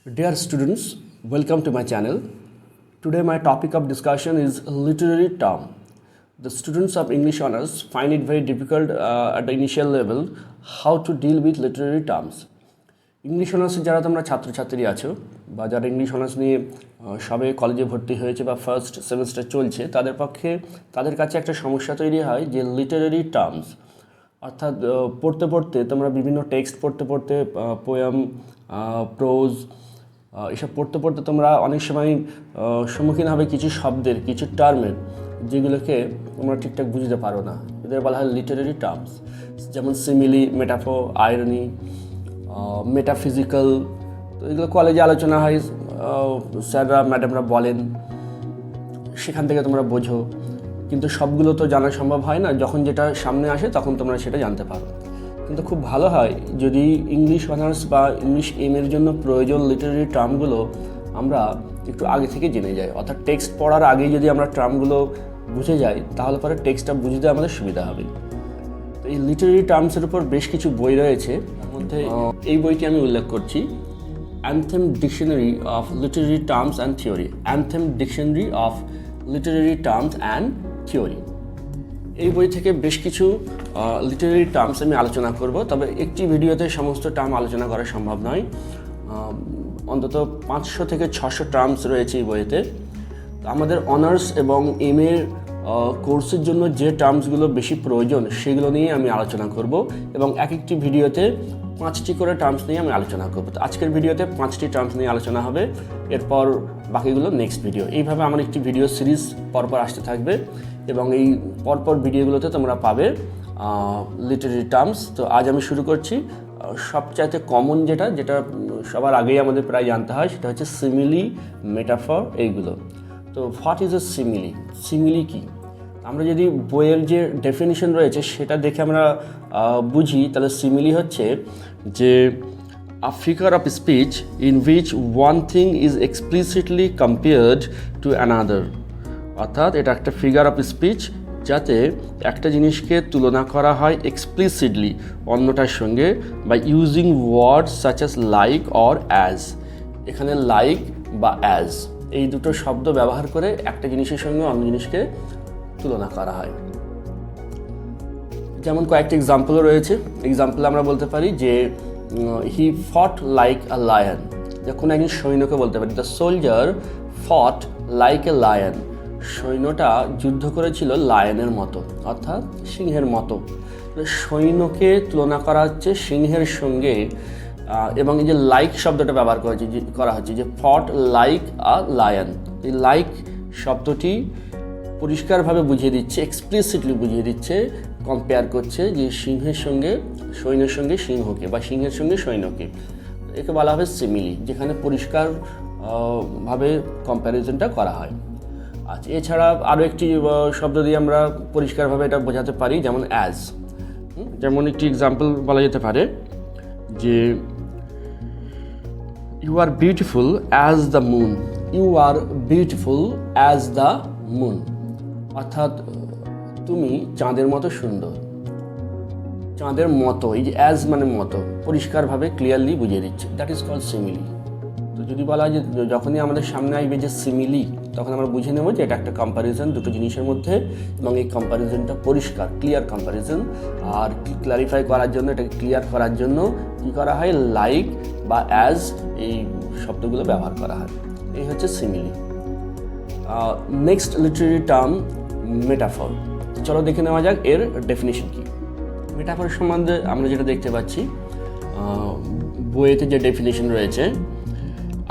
Dear students, welcome to my channel. Today my topic of discussion is literary term. The students of English honors find it very difficult at the initial level how to deal with literary terms. English অনার্সে যারা তোমরা ছাত্রছাত্রী আছো বা যারা English honours নিয়ে সবে কলেজে ভর্তি হয়েছে বা ফার্স্ট সেমিস্টার চলছে তাদের কাছে একটা সমস্যা তৈরি হয় যে লিটারেরি টার্মস অর্থাৎ পড়তে পড়তে তোমরা বিভিন্ন টেক্সট পড়তে পোয়েম প্রোজ এসব পড়তে পড়তে তোমরা অনেক সময় সম্মুখীন হবে কিছু শব্দের কিছু টার্মের যেগুলোকে তোমরা ঠিকঠাক বুঝতে পারো না। এদের বলা হয় লিটারেরি টার্মস, যেমন সিমিলি, মেটাফোর, আয়রনি, মেটাফিজিক্যাল। তো এগুলো কলেজে আলোচনা হয়, স্যাররা ম্যাডামরা বলেন, সেখান থেকে তোমরা বোঝো, কিন্তু সবগুলো তো জানা সম্ভব হয় না। যখন যেটা সামনে আসে তখন তোমরা সেটা জানতে পারো। কিন্তু খুব ভালো হয় যদি ইংলিশ অনার্স বা ইংলিশ এর জন্য প্রয়োজন লিটারেরি টার্মগুলো আমরা একটু আগে থেকে জেনে যাই, অর্থাৎ টেক্সট পড়ার আগেই যদি আমরা টার্মগুলো বুঝে যাই তাহলে পরে টেক্সটটা বুঝতে আমাদের সুবিধা হবে। তো এই লিটারেরি টার্মসের উপর বেশ কিছু বই রয়েছে, তার মধ্যে এই বইটি আমি উল্লেখ করছি, anthem dictionary of literary terms and theory. Anthem dictionary of literary terms and theory. এই বই থেকে বেশ কিছু লিটারেরি টার্মস আমি আলোচনা করব, তবে একটি ভিডিওতে সমস্ত টার্ম আলোচনা করা সম্ভব নয়। অন্তত 500 থেকে 600 টার্মস রয়েছে এই বইতে। আমাদের অনার্স এবং এর কোর্সের জন্য যে টার্মসগুলো বেশি প্রয়োজন সেগুলো নিয়ে আমি আলোচনা করব, এবং এক একটি ভিডিওতে 5টি করে টার্মস নিয়ে আমি আলোচনা করব। তো আজকের ভিডিওতে 5টি টার্মস নিয়ে আলোচনা হবে, এরপর বাকিগুলো নেক্সট ভিডিও। এইভাবে আমার একটি ভিডিও সিরিজ পরপর আসতে থাকবে, এবং এই পরপর ভিডিওগুলোতে তোমরা পাবে লিটারেরি টার্মস। তো আজ আমি শুরু করছি। সবচাইতে কমন যেটা সবার আগেই আমাদের প্রায় জানতে হয় সেটা হচ্ছে সিমিলি, মেটাফর, এইগুলো। তো what is a simile? Simile কি? আমরা যদি বইয়ের যে ডেফিনিশন রয়েছে সেটা দেখে আমরা বুঝি, তাহলে সিমিলি হচ্ছে যে a figure of speech in which one thing is explicitly compared to another। অর্থাৎ এটা একটা ফিগার অফ স্পিচ যাতে একটা জিনিসকে তুলনা করা হয় এক্সপ্লিসিটলি অন্যটার সঙ্গে by using words such as like or as. এখানে লাইক বা অ্যাজ এই দুটো শব্দ ব্যবহার করে একটা জিনিসের সঙ্গে অন্য জিনিসকে তুলনা করা হয়। যেমন কয়েকটি এক্সাম্পলও রয়েছে। এক্সাম্পল আমরা বলতে পারি যে হি ফট লাইক আ লায়ন। যখন একজন সৈন্যকে বলতে পারি দ্য সোলজার ফট লাইক এ লায়ন। সৈন্যটা যুদ্ধ করেছিল লায়নের মতো, অর্থাৎ সিংহের মতো। সৈন্যকে তুলনা করা হচ্ছে সিংহের সঙ্গে, এবং এই যে লাইক শব্দটা ব্যবহার করা হচ্ছে যে ফট লাইক আ লায়ন। এই লাইক শব্দটি পরিষ্কারভাবে বুঝিয়ে দিচ্ছে, এক্সপ্লিসিটলি বুঝিয়ে দিচ্ছে, কম্পেয়ার করছে যে সিংহের সঙ্গে সৈন্যের সঙ্গে সিংহকে বা সিংহের সঙ্গে সৈন্যকে। একে বলা হবে সিমিলি, যেখানে পরিষ্কার ভাবে কম্প্যারিজনটা করা হয়। আচ্ছা, এছাড়া আরও একটি শব্দ দিয়ে আমরা পরিষ্কারভাবে এটা বোঝাতে পারি, যেমন অ্যাজ। যেমন একটি এক্সাম্পল বলা যেতে পারে যে you are beautiful as the moon. You are beautiful as the moon, অর্থাৎ তুমি চাঁদের মতো সুন্দর। চাঁদের মতো, এই যে অ্যাজ মানে মতো, পরিষ্কারভাবে ক্লিয়ারলি বুঝিয়ে দিচ্ছে। That is called simile. তো যদি বলা হয় যে যখনই আমাদের সামনে আসবে যে সিমিলি, তখন আমরা বুঝে নেব যে এটা একটা কম্প্যারিজন দুটো জিনিসের মধ্যে, এবং এই কম্প্যারিজনটা পরিষ্কার, ক্লিয়ার কম্প্যারিজন। আর ক্ল্যারিফাই করার জন্য, এটাকে ক্লিয়ার করার জন্য কী করা হয়, লাইক বা অ্যাজ এই শব্দগুলো ব্যবহার করা হয়। এই হচ্ছে simile. Next literary term metaphor. চলো দেখে নেওয়া যাক এর ডেফিনিশন কী। মেটাফর সম্বন্ধে আমরা যেটা দেখতে পাচ্ছি বইয়েতে যে ডেফিনিশন রয়েছে,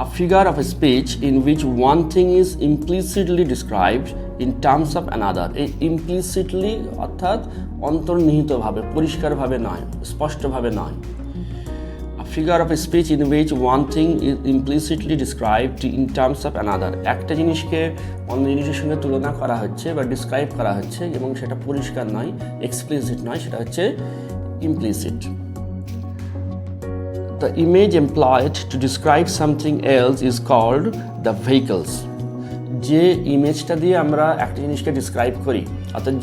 a figure of speech in which one thing is implicitly described in terms of another। এই implicitly অর্থাৎ অন্তর্নিহিতভাবে, পরিষ্কারভাবে নয়, স্পষ্টভাবে নয়। a figure of speech in which one thing is implicitly described in terms of another। একটা জিনিসকে অন্য জিনিসের সঙ্গে তুলনা করা হচ্ছে বা ডিসক্রাইব করা হচ্ছে এবং সেটা পরিষ্কার নয়, এক্সপ্লিসিট নয়, সেটা হচ্ছে implicit. The image employed to describe something else is called the vehicles। যে ইমেজটা দিয়ে আমরা একটা জিনিসকে ডিসক্রাইব করি, অর্থাৎ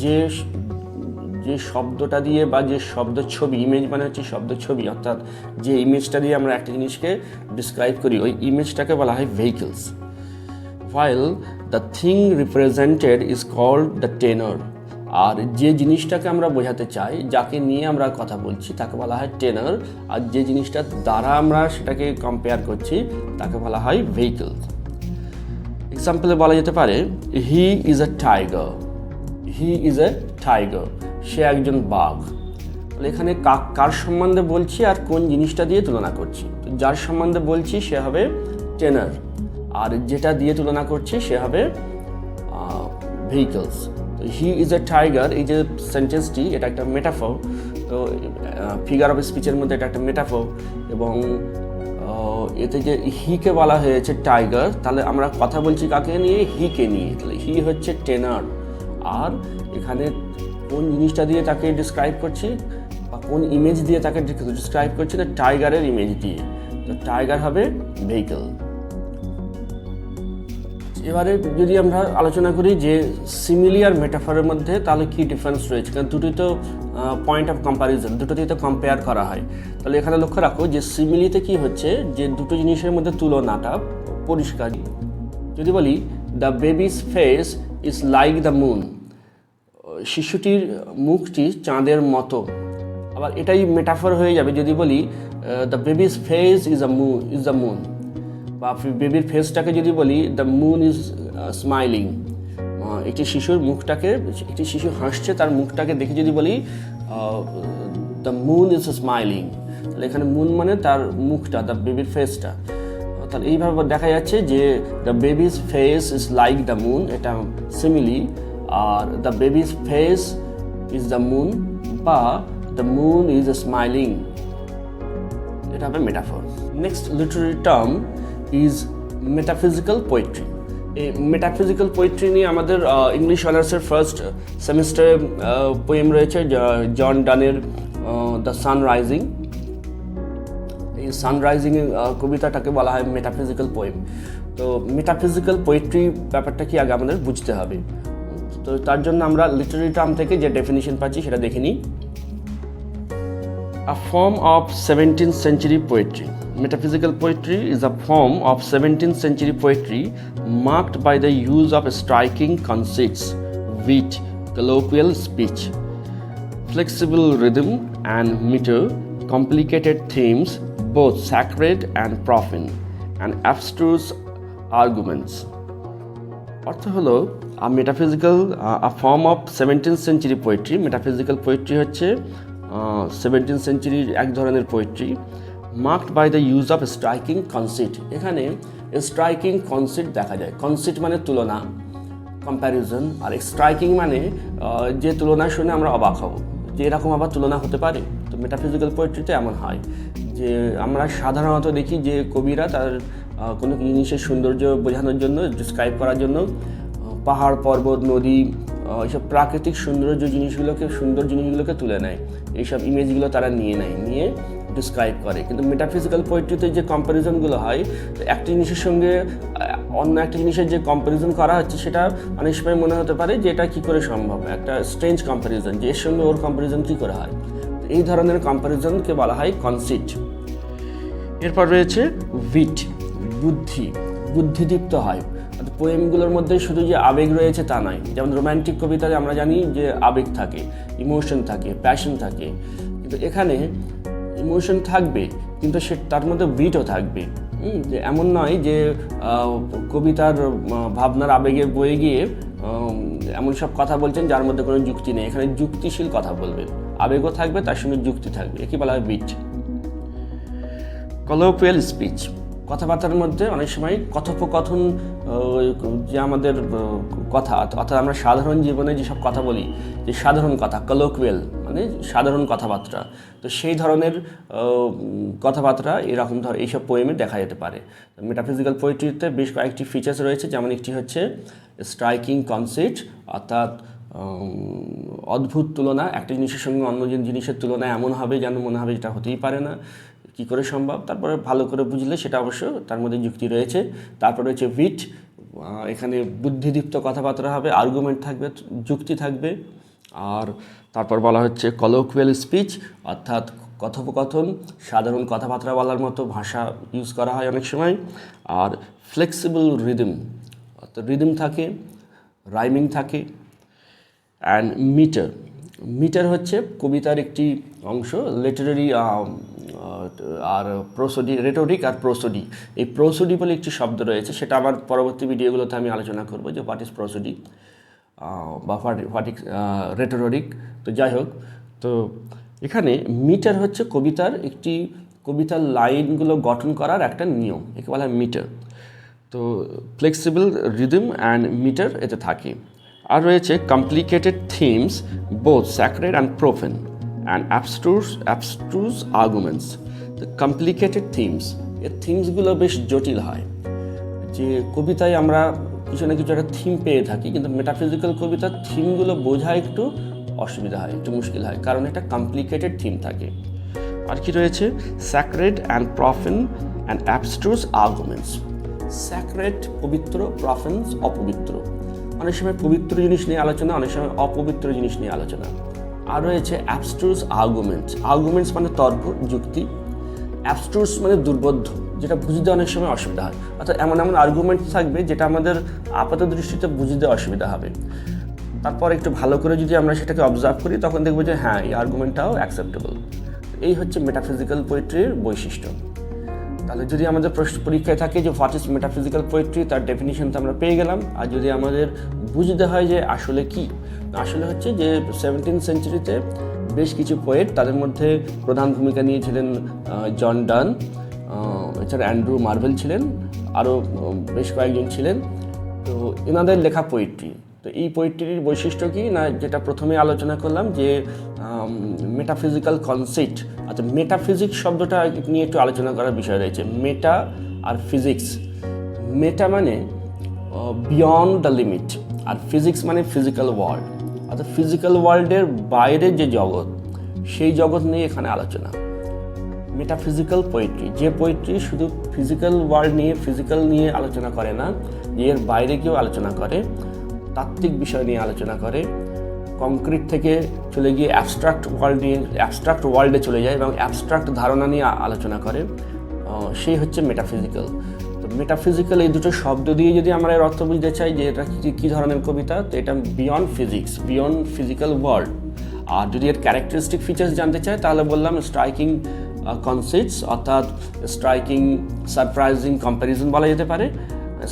যে শব্দটা দিয়ে বা যে শব্দ ছবি, ইমেজ মানে হচ্ছে শব্দ ছবি, অর্থাৎ যে ইমেজটা দিয়ে আমরা একটা জিনিসকে ডিসক্রাইব করি ওই ইমেজটাকে বলা হয় vehicles. while the thing represented is called the tenor, আর যে জিনিসটাকে আমরা বোঝাতে চাই, যাকে নিয়ে আমরা কথা বলছি তাকে বলা হয় টেনর, আর যে জিনিসটার দ্বারা আমরা সেটাকে কম্পেয়ার করছি তাকে বলা হয় ভেহিকল। এক্সাম্পলে বলা যেতে পারে he is a tiger, he is a tiger, সে একজন বাঘ। তাহলে এখানে কার সম্বন্ধে বলছি আর কোন জিনিসটা দিয়ে তুলনা করছি? তো যার সম্বন্ধে বলছি সে হবে টেনর, আর যেটা দিয়ে তুলনা করছি সে হবে ভেহিকলস। তো হি ইজ এ টাইগার, এই যে সেন্টেন্সটি, এটা একটা মেটাফর। তো ফিগার অফ স্পিচের মধ্যে এটা একটা মেটাফর, এবং এতে যে হিকে বলা হয়েছে টাইগার, তাহলে আমরা কথা বলছি কাকে নিয়ে? হিকে নিয়ে। তাহলে হি হচ্ছে টেনার, আর এখানে কোন জিনিসটা দিয়ে তাকে ডিসক্রাইব করছি বা কোন ইমেজ দিয়ে তাকে ডিসক্রাইব করছি? না, টাইগারের ইমেজ দিয়ে। তো টাইগার হবে ভেহিকল। এবারে যদি আমরা আলোচনা করি যে সিমিলি আর মেটাফরের মধ্যে তাহলে কী ডিফারেন্স রয়েছে, কারণ দুটোই তো পয়েন্ট অফ কম্প্যারিজন, দুটোতেই তো কম্পেয়ার করা হয়। তাহলে এখানে লক্ষ্য রাখো যে সিমিলিতে কি হচ্ছে, যে দুটো জিনিসের মধ্যে তুলনাটা পরিষ্কার। যদি বলি the baby's face is like the moon, শিশুটির মুখটি চাঁদের মতো, আবার এটাই মেটাফর হয়ে যাবে যদি বলি the baby's face is the moon, বা বেবির ফেসটাকে যদি বলি দ্য মুন ইজ স্মাইলিং, একটি শিশুর মুখটাকে, একটি শিশু হাসছে তার মুখটাকে দেখে যদি বলি দ্য মুন ইজ স্মাইলিং, তাহলে এখানে মুন মানে তার মুখটা, দ্য বেবির ফেসটা। তাহলে এইভাবে দেখা যাচ্ছে যে the baby's face is like the moon, এটা সিমিলি, আর the baby's face is the moon বা দ্য মুন ইজ স্মাইলিং, এটা হবে metaphor. Next literary term is metaphysical poetry. এই মেটাফিজিক্যাল পোয়েট্রি নিয়ে আমাদের ইংলিশ অনার্সের ফার্স্ট সেমিস্টারে পোয়েম রয়েছে জন ডানের দ্য সানরাইজিং। এই সানরাইজিং কবিতাটাকে বলা হয় মেটাফিজিক্যাল পোয়েম। তো মেটাফিজিক্যাল পোয়েট্রি ব্যাপারটা কি আগে আমাদের বুঝতে হবে। তো তার জন্য আমরা লিটারারি টার্ম থেকে যে ডেফিনিশন পাচ্ছি সেটা দেখে নিই। A form of 17th century poetry. Metaphysical poetry is a form of 17th century poetry marked by the use of striking conceits, wit, colloquial speech, flexible rhythm and meter, complicated themes, both sacred and profane, and abstruse arguments. অর্থ হলো a form of 17th century poetry. Metaphysical poetry হচ্ছে 17th সেঞ্চুরির এক ধরনের poetry, marked by the use of striking conceit. এখানে striking conceit দেখা যায়। Conceit মানে তুলনা, কম্প্যারিজন, আর স্ট্রাইকিং মানে যে তুলনা শুনে আমরা অবাক হব যে এরকম আবার তুলনা হতে পারে। তো মেটাফিজিক্যাল পোয়েট্রিতে এমন হয় যে আমরা সাধারণত দেখি যে কবিরা তার কোনো জিনিসের সৌন্দর্য বোঝানোর জন্য, ডিসক্রাইব করার জন্য পাহাড়, পর্বত, নদী, এইসব প্রাকৃতিক সুন্দর জিনিসগুলোকে তুলে নেয়, এইসব ইমেজগুলো তারা নিয়ে ডিসক্রাইব করে। কিন্তু মেটাফিজিক্যাল পোয়েট্রিতে যে কম্প্যারিজনগুলো হয়, একটা জিনিসের সঙ্গে অন্য একটা জিনিসের যে কম্প্যারিজন করা হচ্ছে সেটা অনেক সময় মনে হতে পারে যে এটা কী করে সম্ভব, একটা স্ট্রেঞ্জ কম্প্যারিজন, যে এর সঙ্গে ওর কম্প্যারিজন কী করে হয়। এই ধরনের কম্প্যারিজনকে বলা হয় কনসিট। এরপর রয়েছে উইট, বুদ্ধিদীপ্ত হয়। পোয়েমগুলোর মধ্যে শুধু যে আবেগ রয়েছে তা নয়, যেমন রোম্যান্টিক কবিতায় আমরা জানি যে আবেগ থাকে, ইমোশন থাকে, প্যাশন থাকে, কিন্তু এখানে ইমোশন থাকবে কিন্তু তার মধ্যে উইটও থাকবে। যে এমন নয় যে কবিতার ভাবনার আবেগে বয়ে গিয়ে এমন সব কথা বলছেন যার মধ্যে কোনো যুক্তি নেই। এখানে যুক্তিশীল কথা বলবেন, আবেগও থাকবে, তার সঙ্গে যুক্তি থাকবে, একে বলা হয় উইট। কলোকুয়াল স্পিচ, কথাবার্তার মধ্যে অনেক সময় কথোপকথন, যে আমাদের কথা, অর্থাৎ আমরা সাধারণ জীবনে যেসব কথা বলি, যে সাধারণ কথা, কলোকুয়াল মানে সাধারণ কথাবার্তা, তো সেই ধরনের কথাবার্তা এরকম এইসব পোয়েমে দেখা যেতে পারে। মেটাফিজিক্যাল পোয়েট্রিতে বেশ কয়েকটি ফিচার্স রয়েছে, যেমন একটি হচ্ছে স্ট্রাইকিং কনসেপ্ট, অর্থাৎ অদ্ভুত তুলনা, একটা জিনিসের সঙ্গে অন্য জিনিসের তুলনা এমন হবে যেন মনে হবে এটা হতেই পারে না, কী করে সম্ভব। তারপরে ভালো করে বুঝলে সেটা অবশ্য তার মধ্যে যুক্তি রয়েছে। তারপরে রয়েছে উইট, এখানে বুদ্ধিদীপ্ত কথাবার্তা হবে, আর্গুমেন্ট থাকবে, যুক্তি থাকবে। আর তারপর বলা হচ্ছে কলোকুয়াল স্পিচ, অর্থাৎ কথোপকথন, সাধারণ কথাবার্তা বলার মতো ভাষা ইউজ করা হয় অনেক সময়। আর ফ্লেক্সিবল রিদম, অর্থাৎ রিদম থাকে, রাইমিং থাকে। অ্যান্ড মিটার, মিটার হচ্ছে কবিতার একটি অংশ। লিটারারি আর প্রোসোডি, রেটোরিক আর প্রোসোডি, এই প্রোসোডি বলে একটি শব্দ রয়েছে, সেটা আমার পরবর্তী ভিডিওগুলোতে আমি আলোচনা করব যে হোয়াট ইজ প্রোসোডি বা হোয়াট ইজ রেটোরিক। তো যাই হোক, তো এখানে মিটার হচ্ছে কবিতার লাইনগুলো গঠন করার একটা নিয়ম, একে বলা হয় মিটার। তো ফ্লেক্সিবল রিদম অ্যান্ড মিটার এতে থাকে। আর রয়েছে complicated themes, both sacred and profane, and abstruse arguments. তো কমপ্লিকেটেড থিমস, এর থিমসগুলো বেশ জটিল হয়। যে কবিতায় আমরা কিছু না কিছু একটা থিম পেয়ে থাকি, কিন্তু মেটাফিজিক্যাল কবিতার থিমগুলো বোঝা একটু অসুবিধা হয়, একটু মুশকিল হয়, কারণ এটা কমপ্লিকেটেড থিম থাকে। আর কি রয়েছে sacred and profane and abstruse arguments. Sacred পবিত্র, প্রফেন্স অপবিত্র। অনেক সময় পবিত্র জিনিস নিয়ে আলোচনা, অনেক সময় অপবিত্র জিনিস নিয়ে আলোচনা। আর রয়েছে অ্যাবস্ট্রুজ আর্গুমেন্টস। আর্গুমেন্টস মানে তর্ক, যুক্তি। অ্যাবস্ট্রুজ মানে দুর্বোধ্য, যেটা বুঝতে অনেক সময় অসুবিধা হয়। অর্থাৎ এমন এমন আর্গুমেন্ট থাকবে যেটা আমাদের আপাত দৃষ্টিতে বুঝতে অসুবিধা হবে। তারপর একটু ভালো করে যদি আমরা সেটাকে অবজার্ভ করি, তখন দেখবো যে হ্যাঁ, এই আর্গুমেন্টটাও অ্যাকসেপ্টেবল। এই হচ্ছে মেটাফিজিক্যাল পোয়েট্রির বৈশিষ্ট্য। তাহলে যদি আমাদের পরীক্ষায় থাকে যে হোয়াট ইজ মেটাফিজিক্যাল পোয়েট্রি, তার ডেফিনিশন তো আমরা পেয়ে গেলাম। আর যদি আমাদের বুঝতে হয় যে আসলে কি, আসলে হচ্ছে যে 17th সেঞ্চুরিতে বেশ কিছু পোয়েট, তাদের মধ্যে প্রধান ভূমিকা নিয়েছিলেন জন ডান, এছাড়া অ্যান্ড্রু মার্ভেল ছিলেন, আরও বেশ কয়েকজন ছিলেন। তো এনাদের লেখা পোয়েট্রি, তো এই পোয়েট্রির বৈশিষ্ট্য কি না, যেটা প্রথমে আলোচনা করলাম যে মেটাফিজিক্যাল কনসেপ্ট। আচ্ছা, মেটাফিজিক্স শব্দটা নিয়ে একটু আলোচনা করার বিষয় রয়েছে। মেটা আর ফিজিক্স। মেটা মানে বিয়ন্ড দ্য লিমিট, আর ফিজিক্স মানে ফিজিক্যাল ওয়ার্ল্ড। অর্থাৎ ফিজিক্যাল ওয়ার্ল্ডের বাইরে যে জগৎ, সেই জগৎ নিয়ে এখানে আলোচনা। মেটাফিজিক্যাল পোয়েট্রি, যে পোয়েট্রি শুধু ফিজিক্যাল ওয়ার্ল্ড নিয়ে, ফিজিক্যাল নিয়ে আলোচনা করে না, এর বাইরে কেউ আলোচনা করে, তাত্ত্বিক বিষয় নিয়ে আলোচনা করে, কংক্রিট থেকে চলে গিয়ে অ্যাবস্ট্রাক্ট ওয়ার্ল্ডে চলে যায় এবং অ্যাবস্ট্রাক্ট ধারণা নিয়ে আলোচনা করে, সেই হচ্ছে মেটাফিজিক্যাল। তো মেটাফিজিক্যাল এই দুটো শব্দ দিয়ে যদি আমরা এর অর্থ বুঝতে চাই যে এটা কী ধরনের কবিতা, তো এটা beyond physics, beyond physical world. আর যদি এর ক্যারেক্টারিস্টিক ফিচার্স জানতে চাই, তাহলে বললাম স্ট্রাইকিং কনসেপ্টস, অর্থাৎ স্ট্রাইকিং সারপ্রাইজিং কম্প্যারিজন বলা যেতে পারে।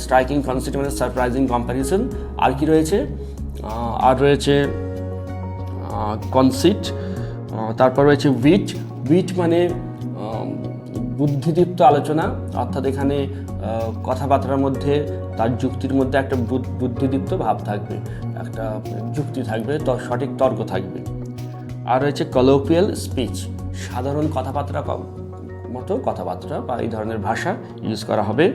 স্ট্রাইকিং কনসেপ্ট মানে সারপ্রাইজিং কম্প্যারিজন। আর কি রয়েছে, আর রয়েছে কনসিট। তারপর রয়েছে উইট মানে বুদ্ধিদীপ্ত আলোচনা, অর্থাৎ এখানে কথাবার্তার মধ্যে, তার যুক্তির মধ্যে একটা বুদ্ধিদীপ্ত ভাব থাকবে, একটা যুক্তি থাকবে, সঠিক তর্ক থাকবে। আর রয়েছে কলোকুয়াল স্পিচ, সাধারণ কথাবার্তা মতো কথাবার্তা বা এই ধরনের ভাষা ইউজ করা হবে।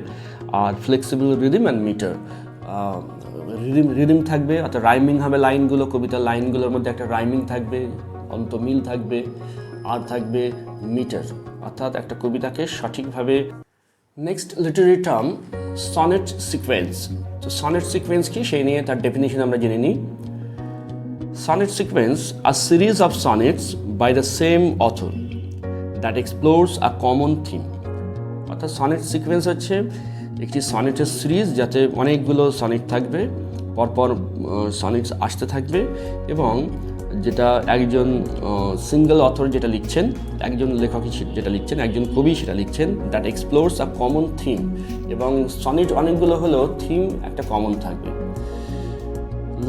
আর flexible rhythm and metre, rhythm থাকবে, অর্থাৎ রাইমিং হবে লাইনগুলো, কবিতার লাইনগুলোর মধ্যে একটা রাইমিং থাকবে, অন্তমিল থাকবে। আর থাকবে মিটার, অর্থাৎ একটা কবিতাকে সঠিকভাবে। Next literary term sonnet sequence. তো সনেট সিকোয়েন্স কি, সেই নিয়ে তার ডেফিনিশন আমরা জেনে নিই। Sonnet sequence, a series of sonnets by the same author that explores a common theme. অর্থাৎ সনেট সিকোয়েন্স হচ্ছে একটি সনেটের সিরিজ, যাতে অনেকগুলো সনেট থাকবে, পরপর সনেটস আসতে থাকবে, এবং যেটা একজন সিঙ্গল অথর যেটা লিখছেন, একজন লেখক যেটা লিখছেন, একজন কবি সেটা লিখছেন, that explores a common theme. এবং সনেট অনেকগুলো হলেও থিম একটা কমন থাকবে।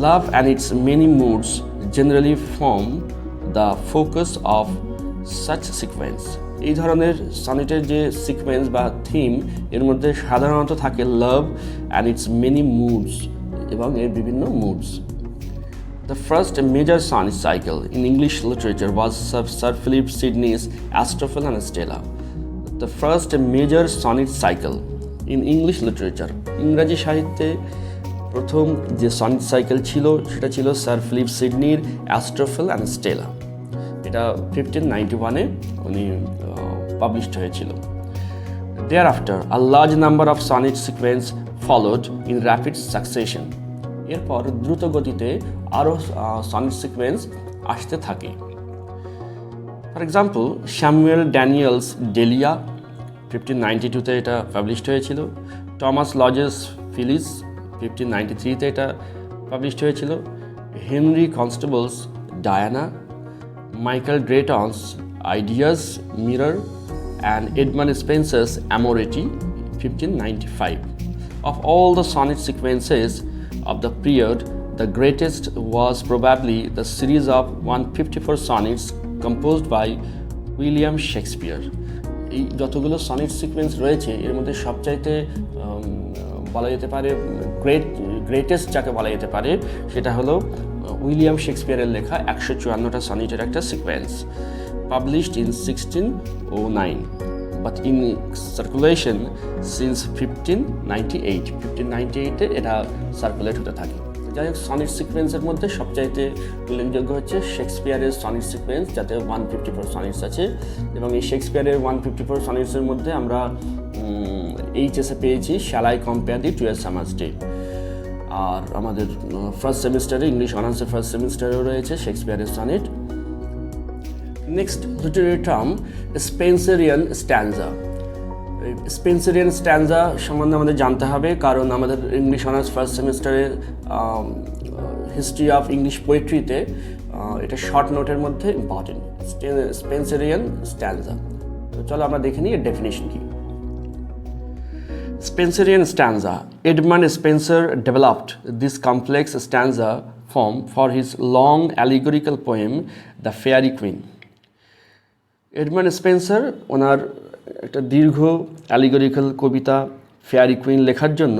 Love and it's many moods generally form the focus of such sequence. এই ধরনের সনেটের যে সিকোয়েন্স বা থিম, এর মধ্যে সাধারণত থাকে love and it's many moods এবং এর বিভিন্ন moods. The first major sonnet cycle in English literature was Sir Philip Sidney's Astrophel and Stella. The first major sonnet cycle in English literature, ইংরাজি সাহিত্যে প্রথম যে সনেট সাইকেল ছিল সেটা ছিল sir Philip সিডনির Astrophel and Stella. এটা 1591-এ উনি published হয়েছিল। Thereafter, a large number of sonnet sequence followed in rapid succession. এরপর দ্রুত গতিতে আরও সনেট সিকোয়েন্স আসতে থাকে। ফর এক্সাম্পল, স্যামুয়েল ড্যানিয়েলস ডেলিয়া 1592-তে এটা পাবলিশড হয়েছিল। টমাস লজেস ফিলিস 1593-তে এটা পাবলিশড হয়েছিল। Henry Constable's Diana, Michael Drayton's Ideas Mirror and Edmund Spenser's Amoreti 1595. Of all the sonnet sequences of the period, the greatest was probably the series of 154 sonnets composed by William Shakespeare. এই যতগুলো sonnet sequence রয়েছে এর মধ্যে সবচাইতে বলা যেতে পারে greatest যাকে বলা যেতে পারে সেটা হলো উইলিয়াম শেক্সপিয়ারের লেখা 154টা সনেটের একটা sequence, published in 1609 but in circulation since 1598. 1598-এ এটা সার্কুলেট হতে থাকে। যাই হোক, সনেট সিকোয়েন্সের মধ্যে সবচাইতে উল্লেখযোগ্য হচ্ছে শেক্সপিয়ারের সনেট সিকোয়েন্স, যাতে 154 সনেটস আছে। এবং এই শেক্সপিয়ারের 154 সনেটসের মধ্যে আমরা এইচএসে পেয়েছি shall I compare thee to a summer's day. আর আমাদের ফার্স্ট সেমিস্টারে ইংলিশ অনার্সের ফার্স্ট সেমিস্টারেও রয়েছে শেক্সপিয়ারের sonnet. Next literary term Spenserian stanza. Spenserian stanza সম্বন্ধে আমাদের জানতে হবে, কারণ আমাদের ইংলিশ অনার্স ফার্স্ট সেমিস্টারে হিস্ট্রি অফ ইংলিশ পোয়েট্রিতে এটা শর্ট নোটের মধ্যে ইম্পর্টেন্ট, স্পেন্সারিয়ান স্ট্যানজা। তো চলো আমরা দেখে নিই এর ডেফিনেশন কি। Spencerian stanza. Edmund Spenser developed this complex stanza form for his long allegorical poem, The Fairy Queen. Edmund Spenser ওনার একটা দীর্ঘ অ্যালিগরিক্যাল কবিতা ফেয়ারি কুইন লেখার জন্য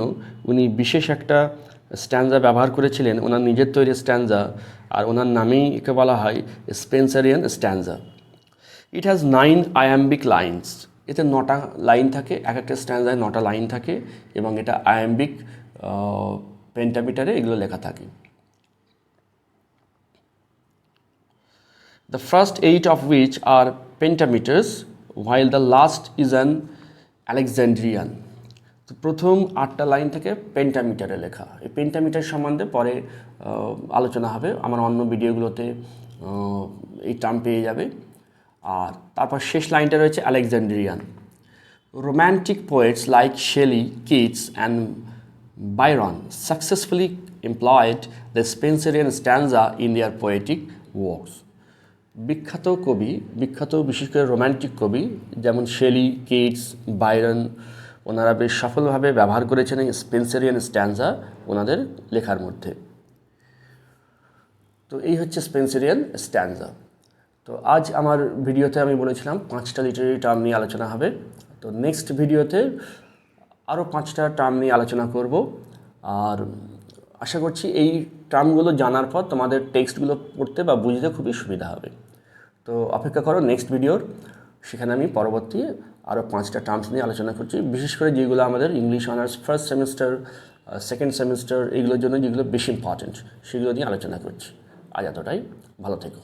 উনি বিশেষ একটা স্ট্যানজা ব্যবহার করেছিলেন, ওনার নিজের তৈরি স্ট্যানজা, আর ওনার নামেই একে বলা হয় Spenserian stanza. It has 9 iambic lines. এতে 9টা লাইন থাকে, এক একটা স্ট্যানজায় 9টা লাইন থাকে, এবং এটা আয়াম্বিক পেন্টামিটারে এগুলো লেখা থাকে। The first 8 of which are pentameters, while the last is an Alexandrian. তো প্রথম 8টা লাইন থেকে পেন্টামিটারে লেখা। এই পেন্টামিটার সম্বন্ধে পরে আলোচনা হবে, আমার অন্য ভিডিওগুলোতে এই টার্ম পেয়ে যাবে। আর তারপর শেষ লাইনটা রয়েছে Alexandrian. Romantic poets like Shelley, Keats and Byron successfully employed the Spenserian stanza in their poetic works. বিখ্যাত বিশেষ করে রোম্যান্টিক কবি যেমন শেলি, কিটস, বাইরন, ওনারা বেশ সফলভাবে ব্যবহার করেছেন এই স্পেন্সারিয়ান স্ট্যানজা ওনাদের লেখার মধ্যে। তো এই হচ্ছে স্পেন্সারিয়ান স্ট্যানজা। তো আজ আমার ভিডিওতে আমি বলেছিলাম 5টা লিটারেরি টার্ম নিয়ে আলোচনা হবে। তো নেক্সট ভিডিওতে আরও 5টা টার্ম নিয়ে আলোচনা করব। আর আশা করছি এই টার্মগুলো জানার পর তোমাদের টেক্সটগুলো পড়তে বা বুঝতে খুবই সুবিধা হবে। তো অপেক্ষা করো নেক্সট ভিডিওর, সেখানে আমি পরবর্তী আরও 5টা টার্মস নিয়ে আলোচনা করছি, বিশেষ করে যেগুলো আমাদের English honours first semester, second semester, এইগুলোর জন্য যেগুলো বেশি ইম্পর্টেন্ট সেগুলো নিয়ে আলোচনা করছি। আজ এতটাই, ভালো থেকো।